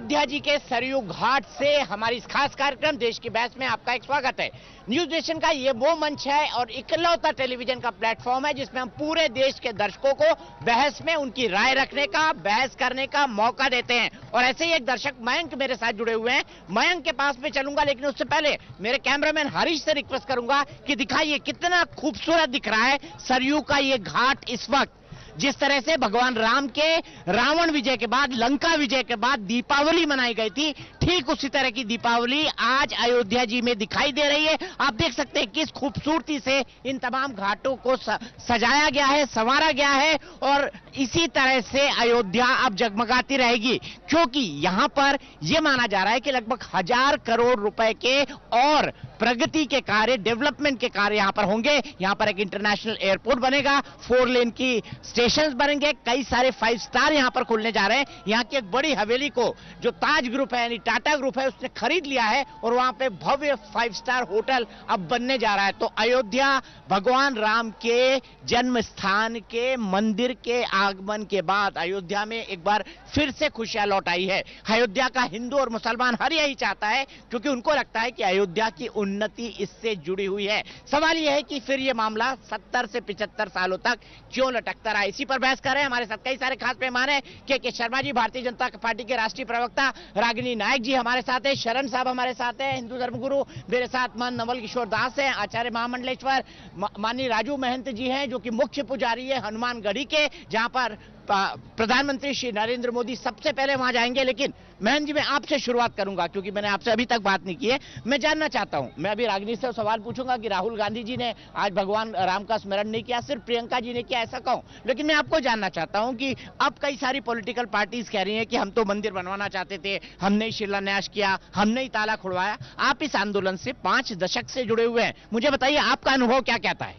अयोध्या जी के सरयू घाट से हमारी इस खास कार्यक्रम देश की बहस में आपका एक स्वागत है। न्यूज नेशन का ये वो मंच है और इकलौता टेलीविजन का प्लेटफॉर्म है जिसमें हम पूरे देश के दर्शकों को बहस में उनकी राय रखने का, बहस करने का मौका देते हैं। और ऐसे ही एक दर्शक मयंक मेरे साथ जुड़े हुए हैं। मयंक के पास में चलूंगा, लेकिन उससे पहले मेरे कैमरामैन हरीश से रिक्वेस्ट करूंगा कि दिखाइए कितना खूबसूरत दिख रहा है सरयू का ये घाट इस वक्त। जिस तरह से भगवान राम के रावण विजय के बाद, लंका विजय के बाद दीपावली मनाई गई थी, ठीक उसी तरह की दीपावली आज अयोध्या जी में दिखाई दे रही है। आप देख सकते हैं किस खूबसूरती से इन तमाम घाटों को सजाया गया है, संवारा गया है और इसी तरह से अयोध्या अब जगमगाती रहेगी, क्योंकि यहां पर यह माना जा रहा है कि लगभग 1000 करोड़ रुपए के और प्रगति के कार्य, डेवलपमेंट के कार्य यहां पर होंगे। यहां पर एक इंटरनेशनल एयरपोर्ट बनेगा, 4 लेन की स्टेशंस बनेंगे, कई सारे 5 स्टार यहां पर खुलने जा रहे हैं। यहां की एक बड़ी हवेली को जो ताज ग्रुप है यानी टाटा ग्रुप है उसने खरीद लिया है और वहां पे भव्य 5 स्टार होटल अब बनने जा रहा है। तो अयोध्या भगवान राम के जन्म स्थान के मंदिर के आगमन के बाद अयोध्या में एक बार फिर से खुशियां लौट आई है। अयोध्या का हिंदू और मुसलमान हर यही चाहता है, क्योंकि उनको लगता है कि अयोध्या की उन्नति इससे जुड़ी हुई है। सवाल यह है कि फिर यह मामला 70 से 75 सालों तक क्यों लटकता रहा। इसी पर बहस कर रहे हैं। हमारे साथ कई सारे खास मेहमान हैं। के शर्मा जी भारतीय जनता पार्टी के राष्ट्रीय प्रवक्ता, रागिनी नायक जी हमारे साथ हैं, शरण साहब हमारे साथ हैं, हिंदू धर्मगुरु मेरे साथ मान नवल किशोर दास हैं, आचार्य महामंडलेश्वर माननीय राजू महंत जी हैं जो कि मुख्य पुजारी है हनुमानगढ़ी के, जहां पर प्रधानमंत्री श्री नरेंद्र मोदी सबसे पहले वहां जाएंगे। लेकिन महंत जी मैं आपसे शुरुआत करूंगा क्योंकि मैंने आपसे अभी तक बात नहीं की है। मैं जानना चाहता हूं, मैं अभी रागिनी से सवाल पूछूंगा कि राहुल गांधी जी ने आज भगवान राम का स्मरण नहीं किया, सिर्फ प्रियंका जी ने किया, ऐसा कहूं। लेकिन मैं आपको जानना चाहता हूं कि अब कई सारी पॉलिटिकल पार्टीज कह रही हैं कि हम तो मंदिर बनवाना चाहते थे, हमने ही शिलान्यास किया, हमने ही ताला खुलवाया। आप इस आंदोलन से 5 दशक से जुड़े हुए हैं, मुझे बताइए आपका अनुभव क्या कहता है।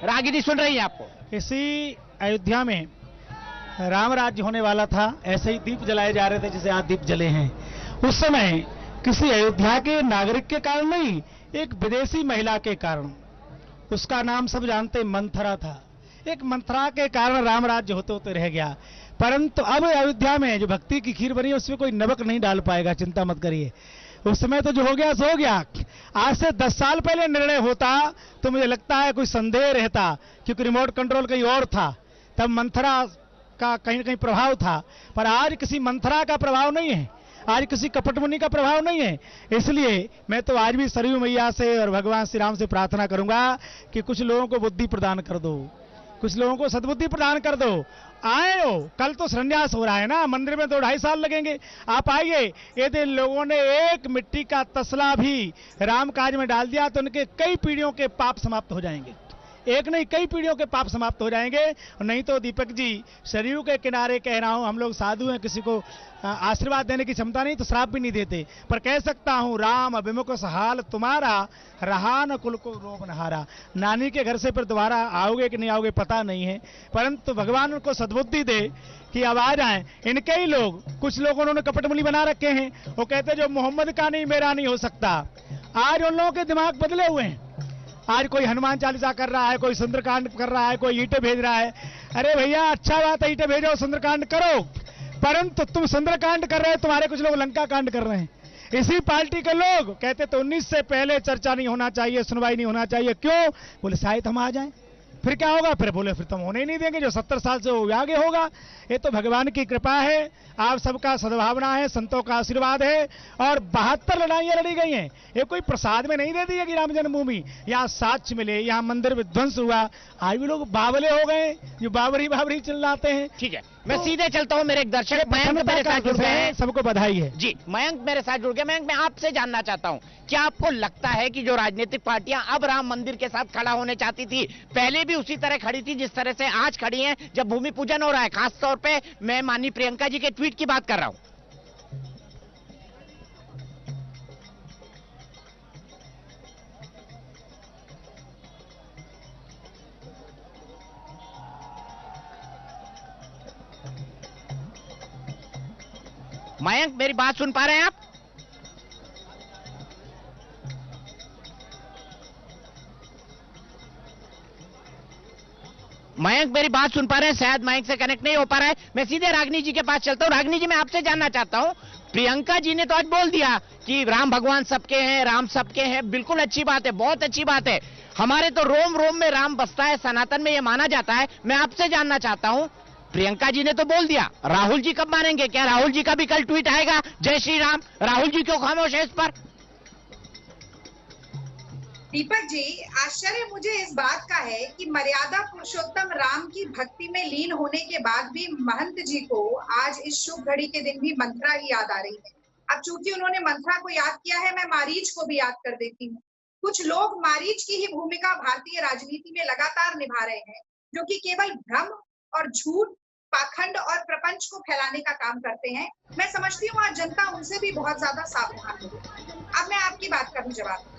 रागिनी सुन रही है आपको। इसी अयोध्या में राम राज्य होने वाला था, ऐसे ही दीप जलाए जा रहे थे जैसे आज दीप जले हैं। उस समय किसी अयोध्या के नागरिक के कारण नहीं, एक विदेशी महिला के कारण, उसका नाम सब जानते मंथरा था। एक मंथरा के कारण राम राज्य होते होते रह गया। परंतु अब अयोध्या में जो भक्ति की खीर बनी है उसमें कोई नमक नहीं डाल पाएगा, चिंता मत करिए। उस समय तो जो हो गया सो हो गया। आज से 10 साल पहले निर्णय होता तो मुझे लगता है कोई संदेह रहता, क्योंकि रिमोट कंट्रोल कहीं और था, तब मंथरा का कहीं न कहीं प्रभाव था। पर आज किसी मंथरा का प्रभाव नहीं है, आज किसी कपटमुनि का प्रभाव नहीं है। इसलिए मैं तो आज भी सरयू मैया से और भगवान श्री राम से प्रार्थना करूंगा कि कुछ लोगों को बुद्धि प्रदान कर दो, कुछ लोगों को सद्बुद्धि प्रदान कर दो। आए हो, कल तो संन्यास हो रहा है ना, मंदिर में तो 2.5 साल लगेंगे। आप आइए। यदि लोगों ने एक मिट्टी का तसला भी राम काज में डाल दिया तो उनके कई पीढ़ियों के पाप समाप्त हो जाएंगे। एक नहीं, कई पीढ़ियों के पाप समाप्त हो जाएंगे। नहीं तो दीपक जी, सरयू के किनारे कह रहा हूं, हम लोग साधु हैं, किसी को आशीर्वाद देने की क्षमता नहीं तो श्राप भी नहीं देते, पर कह सकता हूं राम अभिमुख हाल तुम्हारा, रहा न कुल को रोग नहारा। नानी के घर से फिर दोबारा आओगे कि नहीं आओगे पता नहीं है, परंतु भगवान उनको सद्बुद्धि दे कि अब आ जाएं। इनके ही लोग, कुछ लोगों उन्होंने कपटमुनि बना रखे हैं, वो कहते जो मोहम्मद का नहीं मेरा नहीं हो सकता। आज उन लोगों के दिमाग बदले हुए हैं। आज कोई हनुमान चालीसा कर रहा है, कोई सुंदरकांड कर रहा है, कोई ईंटें भेज रहा है। अरे भैया अच्छा बात है, ईंटें भेजो, सुंदरकांड करो, परंतु तुम सुंदरकांड कर रहे हो, तुम्हारे कुछ लोग लंका कांड कर रहे हैं। इसी पार्टी के लोग कहते तो 19 से पहले चर्चा नहीं होना चाहिए, सुनवाई नहीं होना चाहिए। क्यों? बोले शायद हम आ जाएं, फिर क्या होगा? फिर बोले फिर तुम होने ही नहीं देंगे, जो 70 साल से वो आगे होगा। ये तो भगवान की कृपा है, आप सबका सद्भावना है, संतों का आशीर्वाद है और 72 लड़ाइयां लड़ी गई हैं। ये कोई प्रसाद में नहीं दे दी है कि राम जन्मभूमि, यहाँ साक्ष्य मिले, यहाँ मंदिर विध्वंस हुआ, आज भी लोग बावले हो गए जो बाबरी बाबरी चिल्लाते हैं। ठीक है, मैं सीधे चलता हूं। मेरे एक दर्शक मयंक मेरे साथ जुड़ गए हैं, सबको बधाई है जी। मयंक मेरे साथ जुड़ गए। मयंक मैं आपसे जानना चाहता हूं, क्या आपको लगता है कि जो राजनीतिक पार्टियां अब राम मंदिर के साथ खड़ा होने चाहती थी, पहले भी उसी तरह खड़ी थी जिस तरह से आज खड़ी हैं जब भूमि पूजन हो रहा है? खास तौर पे मैं माननीय प्रियंका जी के ट्वीट की बात कर रहा हूं। मयंक मेरी बात सुन पा रहे हैं आप? मयंक मेरी बात सुन पा रहे हैं? शायद माइक से कनेक्ट नहीं हो पा रहा है। मैं सीधे रागिनी जी के पास चलता हूं। रागिनी जी मैं आपसे जानना चाहता हूं, प्रियंका जी ने तो आज बोल दिया कि राम भगवान सबके हैं, राम सबके हैं। बिल्कुल अच्छी बात है, बहुत अच्छी बात है। हमारे तो रोम रोम में राम बसता है, सनातन में ये माना जाता है। मैं आपसे जानना चाहता हूं, प्रियंका जी ने तो बोल दिया, राहुल जी कब मानेंगे? क्या राहुल जी का भी कल ट्वीट आएगा जय श्री राम? राहुल जी क्यों खामोश है इस पर? दीपक जी, आश्चर्य मुझे इस बात का है कि मर्यादा पुरुषोत्तम राम की भक्ति में लीन होने के बाद भी महंत जी को आज इस शुभ घड़ी के दिन भी मंत्रा ही याद आ रही है। अब चूंकि उन्होंने मंत्रा को याद किया है, मैं मारीच को भी याद कर देती हूँ। कुछ लोग मारीच की ही भूमिका भारतीय राजनीति में लगातार निभा रहे हैं, जो कि केवल भ्रम और झूठ, पाखंड और प्रपंच को फैलाने का काम करते हैं। मैं समझती हूँ आज जनता उनसे भी बहुत ज्यादा सावधान है। अब मैं आपकी बात का भी जवाब।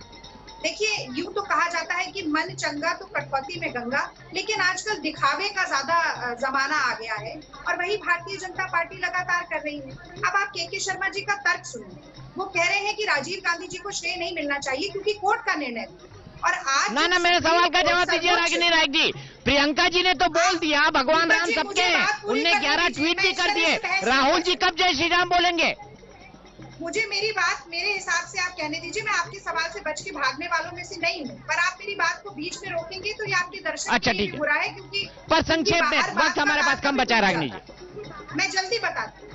देखिए, यूं तो कहा जाता है कि मन चंगा तो कटौती में गंगा, लेकिन आजकल दिखावे का ज्यादा जमाना आ गया है और वही भारतीय जनता पार्टी लगातार कर रही है। अब आप के शर्मा जी का तर्क सुनिए। वो कह रहे हैं कि राजीव गांधी जी को श्रेय नहीं मिलना चाहिए क्योंकि कोर्ट का निर्णय। और आज ना मेरे सवाल का जवाब दीजिए रागिनी नायक जी। प्रियंका जी ने तो बोल दिया भगवान राम सबके हैं, उनने 11 ट्वीट भी कर दिए। राहुल जी कब जय श्री राम बोलेंगे? मुझे मेरी बात मेरे हिसाब से आप कहने दीजिए। मैं आपके सवाल से बच के भागने वालों में से नहीं हूँ, पर आप मेरी बात को बीच में रोकेंगे तो ये आपके दर्शक के लिए बुरा है, क्योंकि पर संक्षेप में, वक्त हमारे पास कम बचा है रागिनी जी। मैं जल्दी बताती हूँ।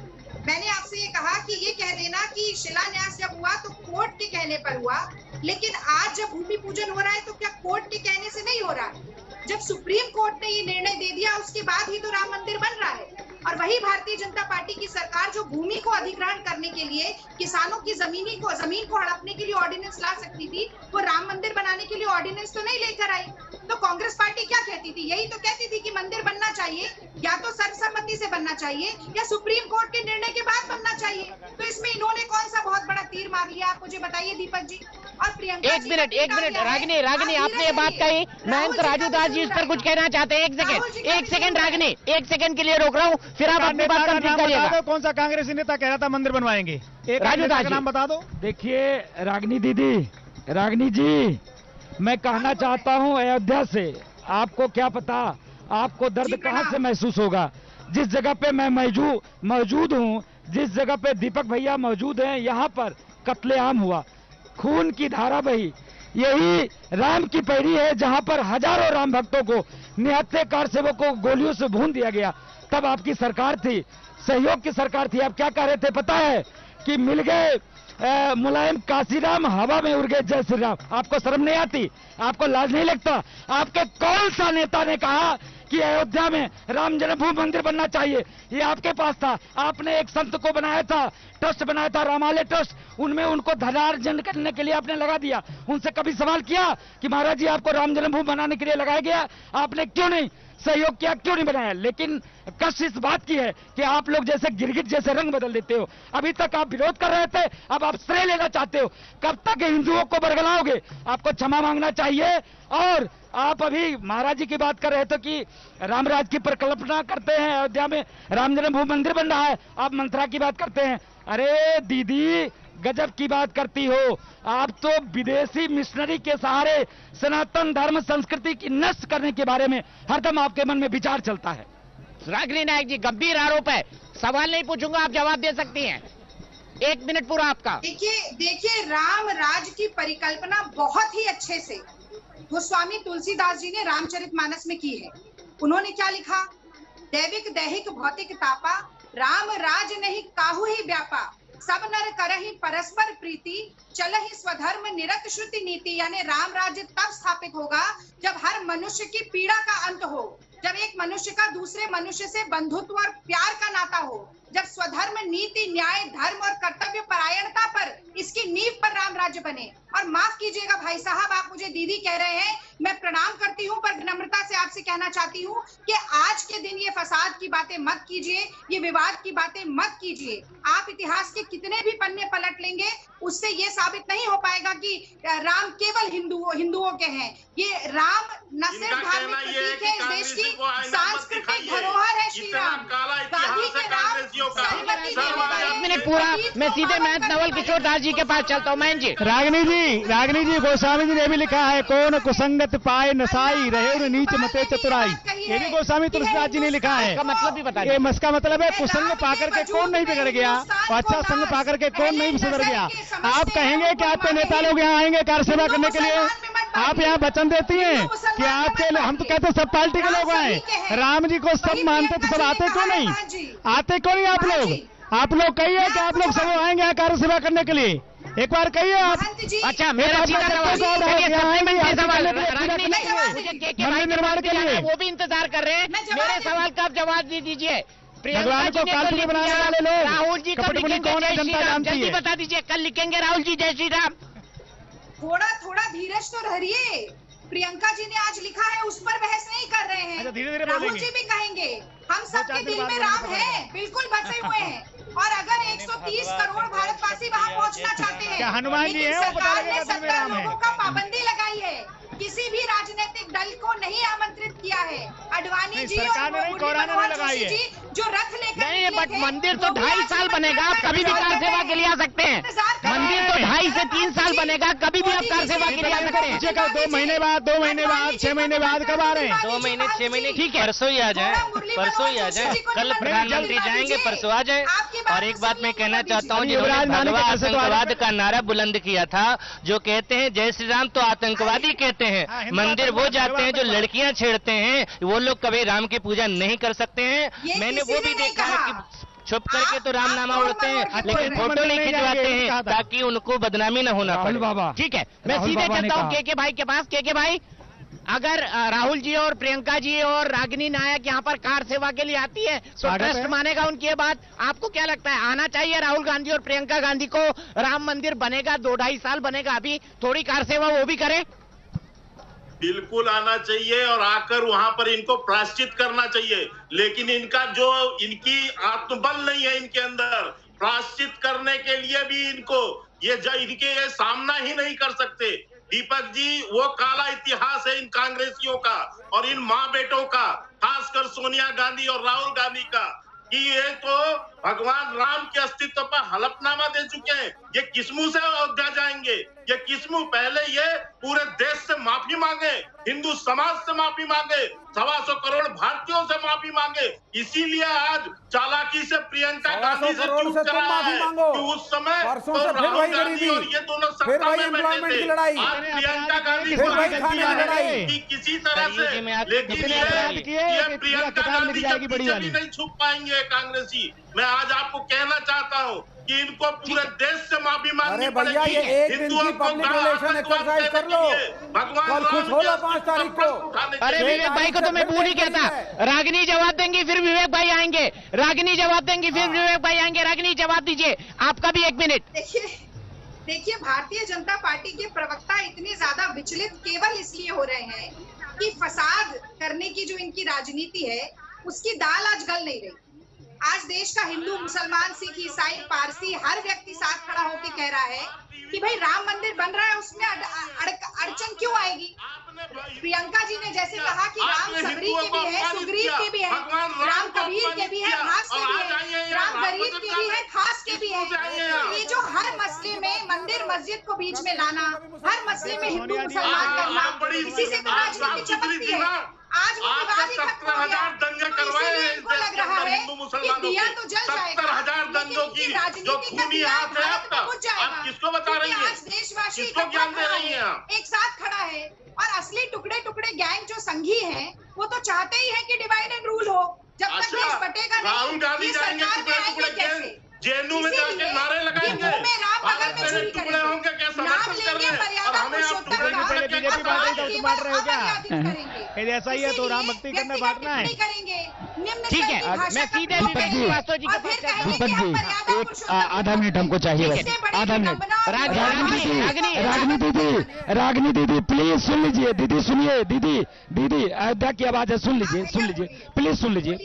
मैंने आपसे ये कहा कि ये कह देना कि शिलान्यास जब हुआ तो कोर्ट के कहने पर हुआ, लेकिन आज जब भूमि पूजन हो रहा है तो क्या कोर्ट के कहने से नहीं हो रहा है? जब सुप्रीम कोर्ट ने ये निर्णय दे दिया उसके बाद ही तो राम मंदिर बन रहा है। और वही भारतीय जनता पार्टी की सरकार जो भूमि को अधिग्रहण करने के लिए, किसानों की जमीन को हड़पने के लिए ऑर्डिनेंस ला सकती थी, वो राम मंदिर बनाने के लिए ऑर्डिनेंस तो नहीं लेकर आई। तो कांग्रेस पार्टी क्या कहती थी? यही तो कहती थी कि मंदिर बनना चाहिए, या तो सर्वसम्मति से बनना चाहिए या सुप्रीम कोर्ट के निर्णय के बाद बनना चाहिए। तो इसमें इन्होंने कौन सा बहुत बड़ा तीर मार लिया, आप मुझे बताइए दीपक जी। और प्रियंका, एक मिनट रागिनी, आपने ये बात कही, महंत राजू दास जी इस पर कुछ कहना चाहते हैं। एक सेकंड रागिनी, एक सेकंड के लिए रोक रहा हूँ, फिर आप अपनी बात कंप्लीट करिएगा। कौन सा कांग्रेसी नेता कह रहा था मंदिर बनवाएंगे? राजू दास का नाम बता दो। देखिए रागिनी दीदी, रागिनी जी, मैं कहना चाहता हूं अयोध्या से, आपको क्या पता आपको दर्द कहां से महसूस होगा। जिस जगह पे मैं मौजूद हूं, जिस जगह पे दीपक भैया मौजूद हैं, यहाँ पर कत्लेआम हुआ, खून की धारा बही। यही राम की पैड़ी है जहां पर हजारों राम भक्तों को निहत्थे कारसेवकों को गोलियों से भून दिया गया। तब आपकी सरकार थी, सहयोग की सरकार थी। आप क्या कह रहे थे पता है? कि मिल गए मुलायम काशीराम, हवा में उड़ गए जय श्री राम। आपको शर्म नहीं आती? आपको लाज नहीं लगता? आपके कौन सा नेता ने कहा कि अयोध्या में राम जन्मभूमि मंदिर बनना चाहिए? ये आपके पास था। आपने एक संत को बनाया था, ट्रस्ट बनाया था, रामालय ट्रस्ट, उनमें उनको धनार्जन करने के लिए आपने लगा दिया। उनसे कभी सवाल किया कि महाराज जी आपको राम जन्मभूमि बनाने के लिए लगाया गया, आपने क्यों नहीं सहयोग किया, क्यों नहीं बनाया? लेकिन कष्ट इस बात की है कि आप लोग जैसे गिरगिट जैसे रंग बदल देते हो। अभी तक आप विरोध कर रहे थे, अब आप श्रेय लेना चाहते हो। कब तक हिंदुओं को बरगलाओगे? आपको क्षमा मांगना चाहिए। और आप अभी महाराज जी की बात कर रहे थे कि रामराज की परिकल्पना करते हैं, अयोध्या में राम जन्मभूमि मंदिर बन रहा है, आप मंत्रा की बात करते हैं। अरे दीदी, गजब की बात करती हो आप तो। विदेशी मिशनरी के सहारे सनातन धर्म संस्कृति की नष्ट करने के बारे में हरदम आपके मन में विचार चलता है। रागिनी नायक जी, गंभीर आरोप है, सवाल नहीं पूछूंगा, आप जवाब दे सकती हैं। 1 मिनट पूरा आपका। देखिए राम राज की परिकल्पना बहुत ही अच्छे से गोस्वामी तुलसीदास जी ने रामचरितमानस में की है। उन्होंने क्या लिखा? दैविक दैहिक भौतिक तापा, राम राज नहीं काहू ही व्यापा, सब नर करहि परस्पर प्रीति, चलहि स्वधर्म निरत श्रुति नीति। यानी राम राज्य तब स्थापित होगा जब हर मनुष्य की पीड़ा का अंत हो, जब एक मनुष्य का दूसरे मनुष्य से बंधुत्व और प्यार का नाता हो, जब स्वधर्म नीति न्याय धर्म और कर्तव्य परायणता पर इसकी नींव पर राम राज्य बने। और माफ कीजिएगा भाई साहब, आप मुझे दीदी कह रहे हैं, मैं प्रणाम करती हूं, पर विनम्रता से आपसे कहना चाहती हूं कि आज के दिन ये फसाद की बातें मत कीजिए, ये विवाद की बातें मत कीजिए। आप इतिहास के कितने भी पन्ने पलट लेंगे, उससे ये साबित नहीं हो पाएगा कि राम केवल हिंदुओं के हैं। ये राम न सिर्फ धार्मिक प्रतीक है, इस देश की सांस्कृतिक धरोहर है। श्री राम, गांधी के राम, सरस्वती देवी। 1 मिनट पूरा, मैं सीधे महंत नवल किशोर दास जी के पास चलता हूँ। महंत जी, रागिनी जी, गोस्वामी जी ने भी लिखा है, कौन कुसंगत पाए नसाई, रहे नीच मते चतुराई। रही ये है भी गोस्वामी तुलसीदास जी ने लिखा है। इसका मतलब भी बता ये इसका मतलब है कुसंग पाकर के कौन नहीं बिगड़ गया और अच्छा संग पाकर के कौन नहीं सुधर गया। आप कहेंगे कि आपके नेता लोग यहाँ आएंगे कार सेवा करने के लिए, आप यहाँ वचन देती हैं कि आपके, हम तो कहते सब पार्टी के लोग आए, राम जी को सब मानते तो सब आते क्यों नहीं, आते क्यों नहीं आप लोग? आप लोग कहिए कि आप लोग सब आएंगे यहाँ कार्य सेवा करने के लिए, एक बार कहिए आप। अच्छा, मेरा सीधा सवाल निर्माण के लिए वो भी इंतजार कर रहे हैं, मेरे सवाल का आप जवाब दे दीजिए। भगवान को काल्पनिक बनाने वाले लोग राहुल जी कब लिखेंगे कौन है, जनता जानती जल्दी है। बता दीजिए, कल लिखेंगे राहुल जी जय श्री राम? थोड़ा थोड़ा धीरज तो रहिए। प्रियंका जी ने आज लिखा है, उस पर बहस नहीं कर रहे हैं। धीरे-धीरे राहुल बोलेंगे। जी भी कहेंगे हम सबके दिल में राम है, बिल्कुल बसे हुए हैं, और अगर 130 करोड़ भारतवासी वहां पहुंचना चाहते हैं, क्या हनुमान जी हैं, वो लेकिन बता सरकार देंगे ने दिल में राम 70 है। लोगों का पाबंदी लगाई है, किसी भी राजनीतिक दल को नहीं आमंत्रित किया है। अडवाणी जी सरकार और ने नहीं, मुरली कोराना ने मनोहर लगाई जोशी है। जी जो रथ लेकर नहीं, निकले बट थे, मंदिर तो वो भी 2.5 साल बनेगा, आप कभी भी कार सेवा के लिए आ सकते हैं। मंदिर तो 2.5 से 3 साल बनेगा, कभी भी आप कार सेवा के लिए आ सकते हैं। 2 महीने बाद, 2 महीने बाद, 6 महीने बाद कब आ रहे हैं? 2 महीने 6 महीने ठीक है, परसों ही आ जाए, परसों ही आ जाए। कल प्रधानमंत्री जाएंगे, परसों आ जाए। और एक बात मैं कहना चाहता हूँ, जिन्होंने भगवा आतंकवाद का नारा बुलंद किया था, जो कहते हैं जय श्री राम तो आतंकवादी कहते हैं, मंदिर वो जाते हैं जो लड़कियां छेड़ते हैं, वो लोग कभी राम की पूजा नहीं कर सकते हैं। मैंने वो भी देखा है कि छुप करके तो राम नामा उड़ते हैं, लेकिन फोटो नहीं खिंचवाते हैं ताकि उनको बदनामी न होना पड़े। बाबा ठीक है, मैं सीधे चलता हूँ के भाई के पास। के भाई, अगर राहुल जी और प्रियंका जी और रागिनी नायक यहाँ पर कार सेवा के लिए आती है तो ट्रस्ट मानेगा उनकी ये बात? आपको क्या लगता है, आना चाहिए राहुल गांधी और प्रियंका गांधी को? राम मंदिर बनेगा, 2-2.5 साल बनेगा, अभी थोड़ी कार सेवा वो भी करे। बिल्कुल आना चाहिए और आकर वहां पर इनको प्रायश्चित करना चाहिए, लेकिन इनका जो इनकी आत्मबल नहीं है, इनके अंदर प्रायश्चित करने के लिए भी इनको इनके ये सामना ही नहीं कर सकते। दीपक जी, वो काला इतिहास है इन कांग्रेसियों का और इन माँ बेटों का, खासकर सोनिया गांधी और राहुल गांधी का, कि ये तो भगवान राम के अस्तित्व पर हलफनामा दे चुके हैं। ये किस मुंह से अयोध्या जाएंगे? ये किस मुंह? पहले ये पूरे देश से माफी मांगे, हिंदू समाज से माफी मांगे, 125 करोड़ भारतीयों से माफी मांगे। इसीलिए आज चालाकी से प्रियंका गांधी से चूक करा है कि उस समय तो राहुल गांधी और ये दोनों सत्ता में बैठे थे। आज प्रियंका गांधी की किसी तरह से, लेकिन ये प्रियंका गांधी के पीछे भी नहीं छुप पाएंगे कांग्रेसी। मैं आज आपको कहना चाहता हूँ कि इनको पूरे देश से माफी मांगनी पड़ेगी। हिंदुओं को एक्सरसाइज कर लो, भगवान खुश हो लो 5 तारीख को। अरे विवेक भाई को तो मैं भूल ही कहता, रागिनी जवाब देंगी फिर विवेक भाई आएंगे, रागिनी जवाब देंगी फिर विवेक भाई आएंगे। रागिनी जवाब दीजिए, आपका भी 1 मिनट। देखिए भारतीय जनता पार्टी के प्रवक्ता इतने ज्यादा विचलित केवल इसलिए हो रहे हैं कि फसाद करने की जो इनकी राजनीति है उसकी दाल आज गल नहीं रही। आज देश का हिंदू, मुसलमान, सिख, ईसाई, पारसी हर व्यक्ति साथ खड़ा होकर कह रहा है कि भाई राम मंदिर बन रहा है, उसमें अड़चन क्यों आएगी? प्रियंका जी ने जैसे कहा कि राम सबरी के भी है, सुग्रीव के भी है, राम कबीर के भी है, घास के भी है, राम गरीब के भी है, खास के भी है। ये जो हर मसले में मंदिर मस्जिद को बीच में लाना, हर मसले में हिंदू मुसलमान करना, इसी से तो राजनीति चमकती है। आज वो विवाद ही खत्म हो गया। 70,000 दंगे करवाए हैं इस देश के अंदर हिंदू मुसलमानों के। 70,000 दंगों की जो खूनी हाथ है आपका, आप किसको बता रही हैं? देशवासी किसको ज्ञान दे रही हैं आप? एक साथ खड़ा है और असली टुकड़े टुकड़े गैंग जो संघी हैं वो तो चाहते ही हैं कि डिवाइड एंड रूल हो। जब तक देश बटेगा नहीं, राहुल गांधी जाएंगे टुकड़े टुकड़े गैंग, जेएनयू में जाके नारे लगाएंगे, भारत मेरे टुकड़े होंगे क्या समर्थन कर रहे हैं? और हमें आप टुकड़े टुकड़े बीजेपी बांट रही तो तुम बांट रहे हो क्या? यदि ऐसा ही है तो राम भक्ति करना बांटना है। ठीक है, मैं सीधे विवेक श्रीवास्तव जी के पास जाता हूं। दीपक जी, एक आधा मिनट हमको चाहिए, बस आधा मिनट। रागिनी दीदी प्लीज सुन लीजिए, दीदी सुनिए, दीदी अयोध्या की आवाज है, सुन लीजिए प्लीज सुन लीजिए।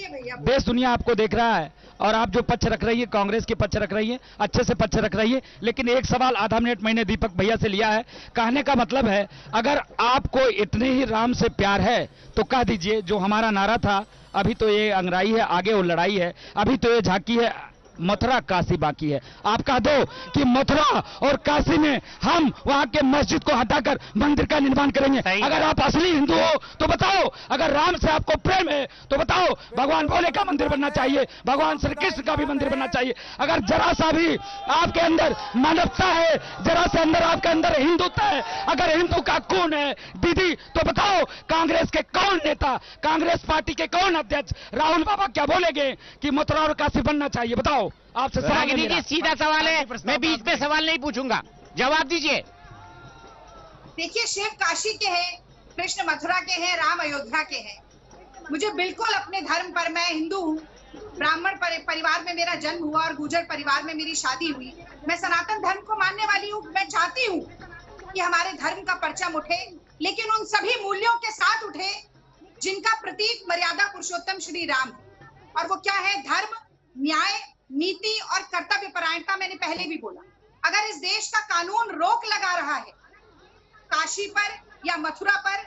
देश दुनिया आपको देख रहा है और आप जो पक्ष रख रही है, कांग्रेस के पक्ष रख रही है, अच्छे से पक्ष रख रही है, लेकिन एक सवाल आधा मिनट मैंने दीपक भैया से लिया है। कहने का मतलब है, अगर आपको इतने ही राम से प्यार है तो कह दीजिए, जो हमारा नारा था, अभी तो ये अंगराई है, आगे वो लड़ाई है, अभी तो ये झांकी है, मथुरा काशी बाकी है। आप कह दो कि मथुरा और काशी में हम वहां के मस्जिद को हटाकर मंदिर का निर्माण करेंगे। अगर आप असली हिंदू हो तो बताओ, अगर राम से आपको प्रेम है तो बताओ भगवान भोले का मंदिर बनना चाहिए, भगवान श्री कृष्ण का भी मंदिर बनना चाहिए। अगर जरा सा भी आपके अंदर मानवता है, जरा से अंदर आपके अंदर हिंदुत्व है, अगर हिंदू का खून है दीदी, तो बताओ कांग्रेस के कौन नेता, कांग्रेस पार्टी के कौन अध्यक्ष राहुल बाबा क्या बोलेंगे कि मथुरा और काशी बनना चाहिए? बताओ। आपसे रागिनी जी सीधा सवाल है, मैं बीच में सवाल नहीं पूछूंगा, जवाब दीजिए। देखिए, शिव काशी के हैं, कृष्ण मथुरा के हैं, राम अयोध्या के हैं। मुझे बिल्कुल अपने धर्म पर, मैं हिंदू हूँ, ब्राह्मण परिवार में मेरा जन्म हुआ और गुर्जर परिवार में मेरी शादी हुई। मैं सनातन धर्म को मानने वाली हूँ। मैं चाहती हूँ कि हमारे धर्म का परचम उठे, लेकिन उन सभी मूल्यों के साथ उठे जिनका प्रतीक मर्यादा पुरुषोत्तम श्री राम है। और वो क्या है? धर्म, न्याय, नीति और कर्तव्य परायणता। मैंने पहले भी बोला, अगर इस देश का कानून रोक लगा रहा है काशी पर या मथुरा पर,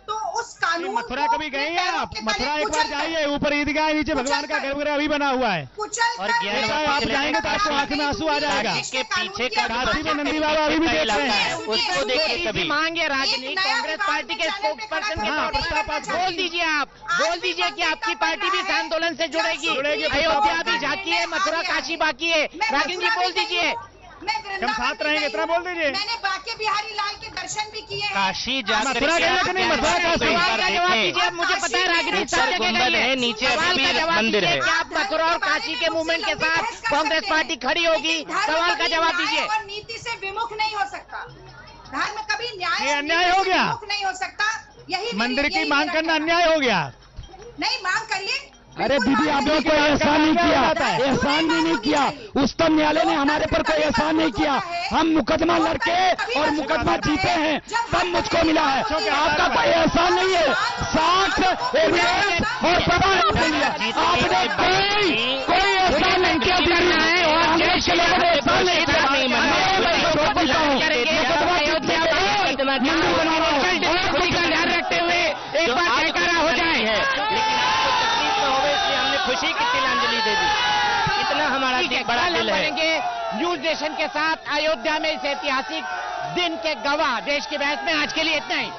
तो उस कानून मथुरा कभी गए हैं आप? मथुरा एक बार जाइए, ऊपर ईदगाह है, नीचे भगवान का गर्भगृह अभी बना हुआ है। और आप जाएंगे तो आपको आंख में आंसू आ जाएगा। के पीछे का काशी में नंदी बाबा अभी भी देख रहे हैं, उसको देखिए कभी। मांगे राजनीति कांग्रेस पार्टी के स्पोक्स पर्सन के तौर पर बोल दीजिए, आप बोल दीजिए कि आपकी पार्टी भी इस आंदोलन से जुड़ेगी। अयोध्या भी झांकी है, मथुरा काशी बाकी है। रागिनी जी बोल दीजिए, हम साथ रहेंगे, इतना बोल दीजिए। मैंने बाके बिहारी लाल के दर्शन भी किए हैं। काशी जाकर मथुरा गए कि नहीं? मथुरा का सवाल का जवाब दीजिए। मुझे पता है रागिनी ऊपर गुंबद है, नीचे अभी भी मंदिर है। क्या आप मथुरा और काशी के मूवमेंट के साथ कांग्रेस पार्टी खड़ी होगी? सवाल का जवाब दीजिए। और नीति से विमुख नहीं हो सकता, धर्म कभी न्याय ये अन्याय हो गया, विमुख नहीं हो सकता। यही मंदिर की मांग करना अन्याय हो गया। नहीं, मांग करिए। अरे दीदी, आप लोग कोई एहसान नहीं किया, एहसान भी नहीं किया। उच्चतम न्यायालय ने हमारे पर कोई एहसान नहीं किया। हम मुकदमा लड़के और मुकदमा जीते हैं, तब मुझको मिला है। आपका कोई एहसान नहीं है। साक्ष्य, एविडेंस और प्रमाण के लिए आपने कोई एहसान नहीं किया। कांग्रेस के लोगों ने एहसान नहीं किया। ध्यान रखते हुए एक बार जयकारा हो जाए। खुशी की तिलांजलि दे दी, इतना हमारा बड़ा दिल है। न्यूज नेशन के साथ अयोध्या में इस ऐतिहासिक दिन के गवाह देश के बहस में आज के लिए इतना ही।